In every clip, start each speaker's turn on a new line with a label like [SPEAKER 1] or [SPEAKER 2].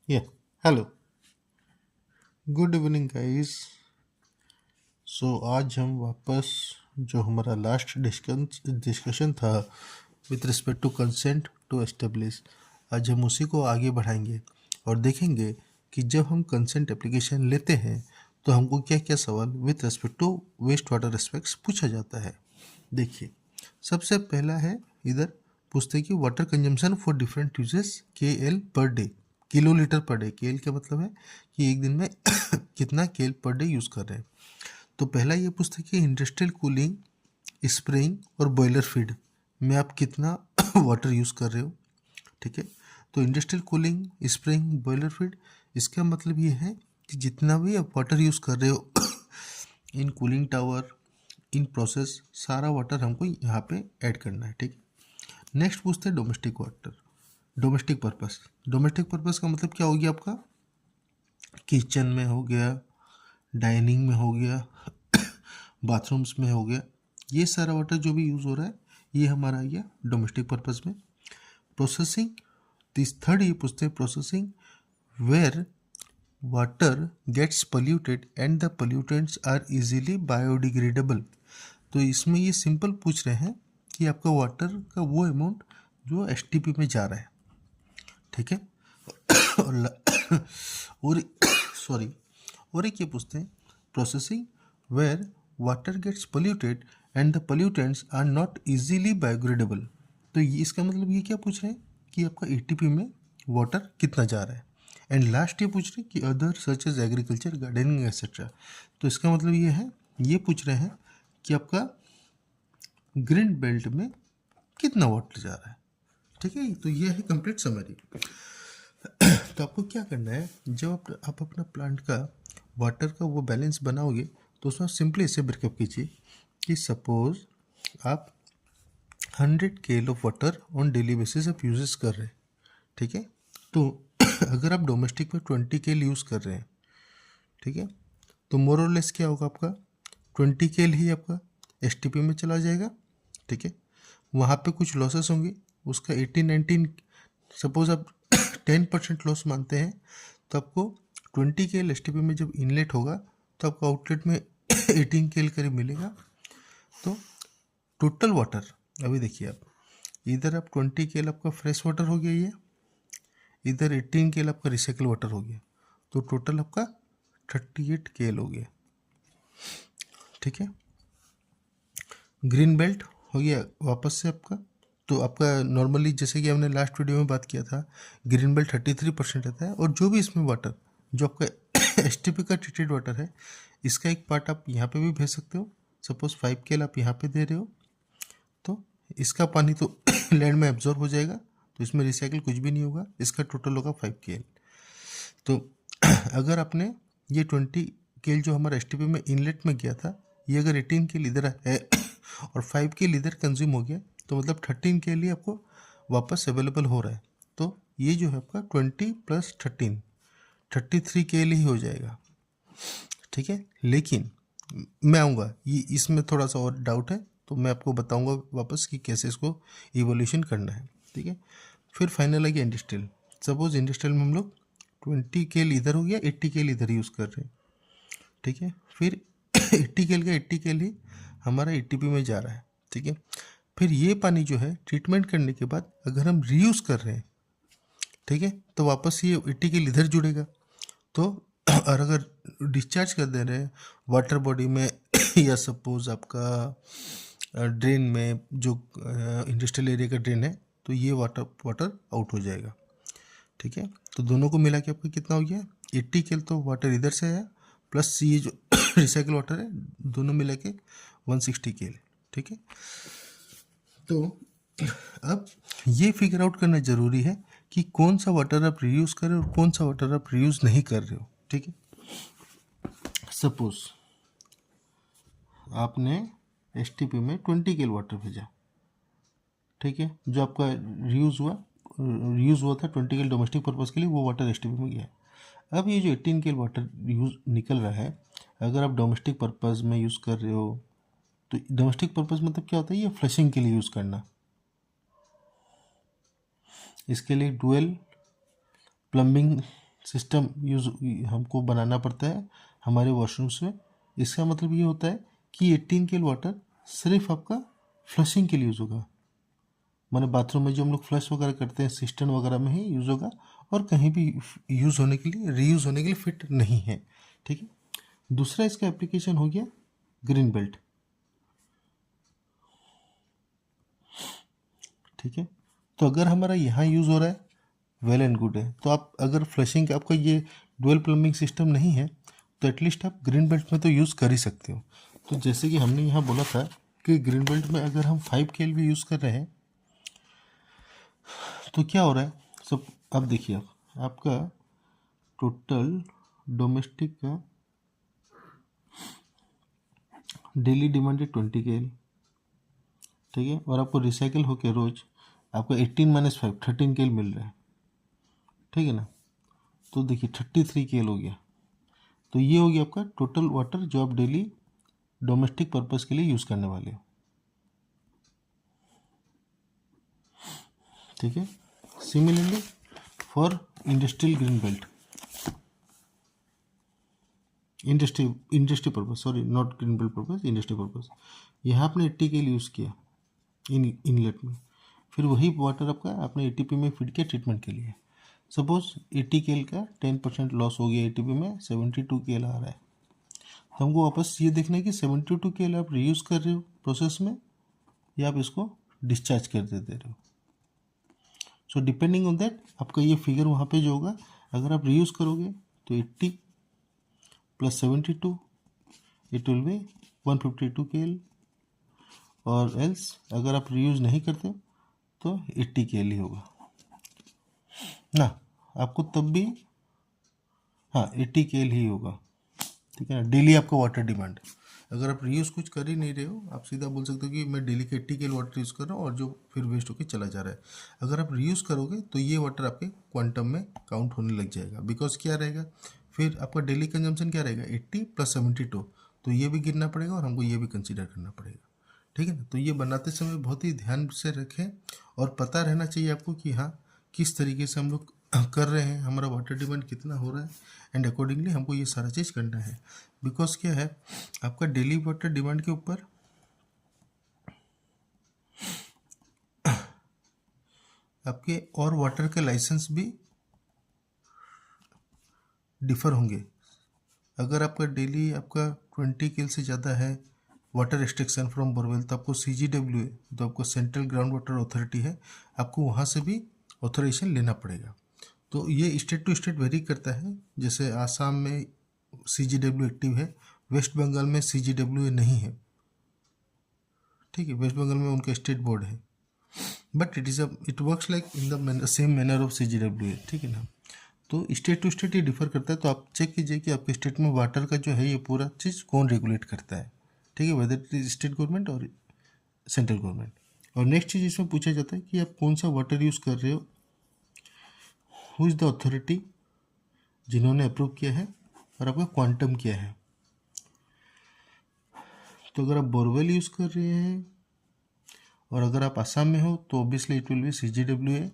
[SPEAKER 1] या hello, good evening guys. So आज हम वापस जो हमारा लास्ट डिस्कशन था with respect to consent to establish, आज हम उसी को आगे बढ़ाएंगे और देखेंगे कि जब हम कंसेंट एप्लीकेशन लेते हैं तो हमको क्या क्या सवाल with respect to waste water aspects पूछा जाता है। देखिए, सबसे पहला है इधर पूछते हैं कि water consumption for different uses K L per day, kilo litre per day. K L का मतलब है कि एक दिन में कितना केल पर डे यूज़ कर रहे हैं। तो पहला ये पूछते हैं कि इंडस्ट्रियल कूलिंग, स्प्रेइंग और बॉयलर फीड में आप कितना वाटर यूज़ कर रहे हो। ठीक है, तो industrial cooling, spraying, boiler feed, इसका मतलब ये है कि जितना भी आप वाटर यूज़ कर रहे हो in cooling tower, in process, सारा वाटर हमको यहाँ पे ऐड करना है। ठीक है, नेक्स्ट पूछते हैं domestic water, domestic purpose. Domestic purpose का मतलब क्या हो गया आपका, किचन में हो गया, डाइनिंग में हो गया, बाथरूम्स में हो गया, ये सारा वाटर जो भी यूज़ हो रहा है ये हमारा आ गया डोमेस्टिक पर्पस में। प्रोसेसिंग, दिस थर्ड ये पूछते हैं processing where water gets polluted and the pollutants are easily biodegradable. तो इसमें ये सिंपल पूछ रहे हैं कि आपका वाटर का वो अमाउंट जो एसटीपी में जा रहा है। ठीक है, और सॉरी, और एक ये पूछते हैं processing where water gets polluted and the pollutants are not easily biodegradable. तो ये इसका मतलब ये क्या पूछ रहे हैं कि आपका एटीपी में वाटर कितना जा रहा है। एंड लास्ट ये पूछ रहे हैं कि other such as agriculture, gardening etcetera. तो इसका मतलब ये है, ये पूछ रहे हैं कि आपका ग्रीन बेल्ट में कितना वाटर जा रहा है। ठीक है, तो ये है कंप्लीट समरी। तो आपको क्या करना है, जब आप अपना प्लांट का वाटर का वो बैलेंस बनाओगे तो उसमें सिंपली इसे ब्रेकअप कीजिए कि सपोज आप 100 केल of water on daily basis आप यूजेस कर रहे हैं। ठीक है, तो अगर आप डोमेस्टिक में 20 केल यूज़ कर रहे हैं, ठीक है, तो मोर और लेस क्या होगा आपका 20 केल ही आपका एसटीपी में चला जाएगा। ठीक है, वहाँ पे कुछ लॉसेस होंगे, उसका 18-19, सपोज आप 10% लॉस मानते हैं, तो आपको 20 केल एसटीपी में जब इनलेट होगा तो आपको आउटलेट में 18 केल करीब मिलेगा। तो टोटल वाटर, अभी देखिए आप, इधर आप 20 केल आपका फ्रेश वाटर हो गया, ये इधर 18 केल आपका रिसाइकल वाटर हो गया, तो टोटल आपका 38 केल हो गया। ठीक है, ग्रीन बेल्ट हो गया वापस से आपका। तो आपका नॉर्मली जैसे कि हमने लास्ट वीडियो में बात किया था, ग्रीन बेल्ट 33% रहता है, और जो भी इसमें वाटर जो आपका एसटीपी का ट्रीटेड वाटर है, इसका एक पार्ट आप यहाँ पे भी भेज सकते हो। सपोज 5 केल आप यहाँ पे दे रहे हो, तो इसका पानी तो लैंड में एब्जॉर्ब हो जाएगा, तो इसमें रिसाइकिल कुछ भी नहीं होगा, इसका टोटल होगा 5 केल। तो अगर आपने ये 20 केल जो हमारा एसटीपी में इनलेट में गया था, ये अगर 18 केल इधर है और 5 केल इधर कंज्यूम हो गया, तो मतलब 13 के लिए आपको वापस अवेलेबल हो रहा है। तो ये जो है आपका 20 + 13, 33 के लिए ही हो जाएगा। ठीक है, लेकिन मैं आऊँगा, ये इसमें थोड़ा सा और डाउट है, तो मैं आपको बताऊँगा वापस कि कैसे इसको इवोल्यूशन करना है। ठीक है, फिर फाइनल आ गया इंडस्ट्रियल। सपोज इंडस्ट्रियल में हम लोग 20 केल इधर हो गया, 80 केल इधर यूज़ कर रहे हैं। ठीक है, फिर 80 केल का 80 केल ही हमारा एटीपी में जा रहा है। ठीक है, फिर ये पानी जो है ट्रीटमेंट करने के बाद अगर हम रीयूज़ कर रहे हैं, ठीक है, तो वापस ये 80 केल इधर जुड़ेगा। तो और अगर डिस्चार्ज कर दे रहे हैं वाटर बॉडी में या सपोज आपका ड्रेन में, जो इंडस्ट्रियल एरिया का ड्रेन है, तो ये वाटर आउट हो जाएगा। ठीक है, तो दोनों को मिला के आपका कितना हो गया 80 केल, तो वाटर इधर से आया, प्लस ये जो रिसाइकल वाटर है, दोनों मिला के 160 केल। ठीक है, तो अब ये फिगर आउट करना ज़रूरी है कि कौन सा वाटर आप रीयूज़ कर रहे हो और कौन सा वाटर आप रीयूज़ नहीं कर रहे हो। ठीक है, सपोज आपने एसटीपी में 20 केल वाटर भेजा, ठीक है, जो आपका रीयूज़ हुआ था 20 केल डोमेस्टिक पर्पज़ के लिए, वो वाटर एसटीपी में गया। अब ये जो 18 केल वाटर यूज़ निकल रहा है, अगर आप डोमेस्टिक पर्पज़ में यूज़ कर रहे हो, तो डोमेस्टिक पर्पज़ मतलब क्या होता है, ये फ्लशिंग के लिए यूज़ करना। इसके लिए डुअल प्लम्बिंग सिस्टम यूज हमको बनाना पड़ता है हमारे वॉशरूम्स में। इसका मतलब ये होता है कि 18 KL वाटर सिर्फ आपका फ्लशिंग के लिए यूज़ होगा, माने बाथरूम में जो हम लोग फ्लश वगैरह करते हैं सिस्टम वगैरह में ही यूज़ होगा, और कहीं भी यूज़ होने के लिए रीयूज़ होने के लिए फिट नहीं है। ठीक है, दूसरा इसका एप्लीकेशन हो गया ग्रीन बेल्ट। ठीक है, तो अगर हमारा यहाँ यूज़ हो रहा है वेल एंड गुड है। तो आप अगर फ्लशिंग आपका ये डुअल प्लम्बिंग सिस्टम नहीं है तो एटलीस्ट आप ग्रीन बेल्ट में तो यूज़ कर ही सकते हो। तो जैसे कि हमने यहाँ बोला था कि ग्रीन बेल्ट में अगर हम 5 KL भी यूज़ कर रहे हैं तो क्या हो रहा है सब अब देखिए, आपका टोटल डोमेस्टिक का डेली डिमांड है 20 KL। ठीक है, और आपको रिसाइकिल होकर रोज आपको 18 - 5 13 KL मिल रहा है। ठीक है ना, तो देखिए 33 KL हो गया। तो ये हो गया आपका टोटल वाटर जो आप डेली डोमेस्टिक पर्पस के लिए यूज़ करने वाले हो। ठीक है, similarly for industrial green belt, industry purpose, sorry not green belt purpose, industry purpose, यहाँ आपने 80 KL यूज़ किया इनलेट में, फिर वही वाटर आपका आपने ATP में फीड किया ट्रीटमेंट के लिए। सपोज 80 KL का 10% लॉस हो गया, ATP में 72 KL आ रहा है, तो हमको वापस ये देखना है कि 72 KL आप रीयूज़ कर रहे हो प्रोसेस में या आप इसको डिस्चार्ज कर दे रहे हो। सो डिपेंडिंग ऑन दैट आपका ये फिगर वहाँ पे जो होगा, अगर आप रीयूज़ करोगे तो 80 + 72 इट विल बी 152 KL, और एल्स अगर आप रीयूज़ नहीं करते तो 80 KL ही होगा ना, आपको तब भी हाँ 80 KL ही होगा। ठीक है ना, डेली आपका वाटर डिमांड, अगर आप रीयूज़ कुछ कर ही नहीं रहे हो, आप सीधा बोल सकते हो कि मैं डेली के 80 KL वाटर यूज़ कर रहा हूँ और जो फिर वेस्ट होकर चला जा रहा है। अगर आप रीयूज़ करोगे तो ये वाटर आपके क्वांटम में काउंट होने लग जाएगा, बिकॉज क्या रहेगा फिर आपका डेली कंजम्पशन क्या रहेगा 80 + 72, तो ये भी गिनना पड़ेगा और हमको ये भी कंसिडर करना पड़ेगा। ठीक है ना, तो ये बनाते समय बहुत ही ध्यान से रखें और पता रहना चाहिए आपको कि हाँ किस तरीके से हम लोग कर रहे हैं, हमारा वाटर डिमांड कितना हो रहा है, एंड अकॉर्डिंगली हमको ये सारा चीज़ करना है। बिकॉज क्या है आपका डेली वाटर डिमांड के ऊपर आपके और वाटर के लाइसेंस भी डिफर होंगे। अगर आपका डेली आपका 20 KL से ज़्यादा है वाटर रिस्ट्रिक्शन फ्रॉम बोरवेल, तो आपको CGWA तो आपको सेंट्रल ग्राउंड वाटर अथॉरिटी है, आपको वहाँ से भी ऑथोराइजेशन लेना पड़ेगा। तो ये स्टेट टू स्टेट वेरी करता है, जैसे आसाम में CGWA एक्टिव है, वेस्ट बंगाल में CGWA नहीं है। ठीक है, वेस्ट बंगाल में उनका स्टेट बोर्ड है, but it works like in the same manner of CGWA। ठीक है ना, तो स्टेट टू स्टेट ये डिफर करता है। तो आप चेक कीजिए कि आपके स्टेट में वाटर का जो है ये पूरा चीज़ कौन रेगुलेट करता है। ठीक है, whether it is state government और सेंट्रल गवर्नमेंट। और नेक्स्ट चीज़ इसमें पूछा जाता है कि आप कौन सा वाटर यूज़ कर रहे हो, हु इज़ द अथॉरिटी जिन्होंने अप्रूव किया है और आपका क्वांटम क्या है। तो अगर आप बोरवेल यूज़ कर रहे हैं और अगर आप आसाम में हो तो obviously it will be CGWA,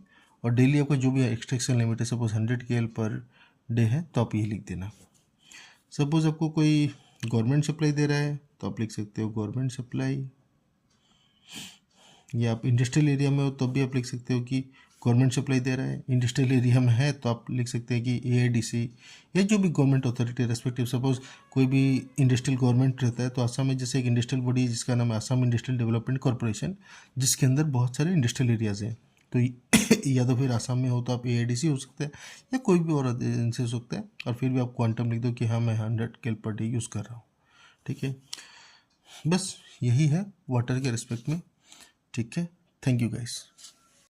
[SPEAKER 1] और डेली आपका जो भी एक्सट्रैक्शन लिमिट है सपोज 100 KL पर डे है तो आप ये लिख देना। सपोज आपको कोई गवर्नमेंट सप्लाई दे रहा है तो आप लिख सकते हो गवर्नमेंट सप्लाई, या आप इंडस्ट्रियल एरिया में हो तो भी आप लिख सकते हो कि गवर्नमेंट सप्लाई दे रहा है। इंडस्ट्रियल एरिया में है तो आप लिख सकते हैं कि AIDC या जो भी गवर्नमेंट अथॉरिटी रेस्पेक्टिव। सपोज कोई भी इंडस्ट्रियल गवर्नमेंट रहता है तो आसाम में जैसे एक इंडस्ट्रियल बॉडी जिसका नाम है आसाम इंडस्ट्रियल डेवलपमेंट कॉर्पोरेशन, जिसके अंदर बहुत सारे इंडस्ट्रियल एरियाज़ हैं, तो या तो फिर आसाम में हो तो आप AIDC हो सकते हैं या कोई भी और एजेंसी हो सकता है, और फिर भी आप क्वांटम लिख दो कि हाँ मैं 100 KL पर डे यूज़ कर रहा हूँ। ठीक है, बस यही है वाटर के रिस्पेक्ट में। ठीक है, थैंक यू गाइस।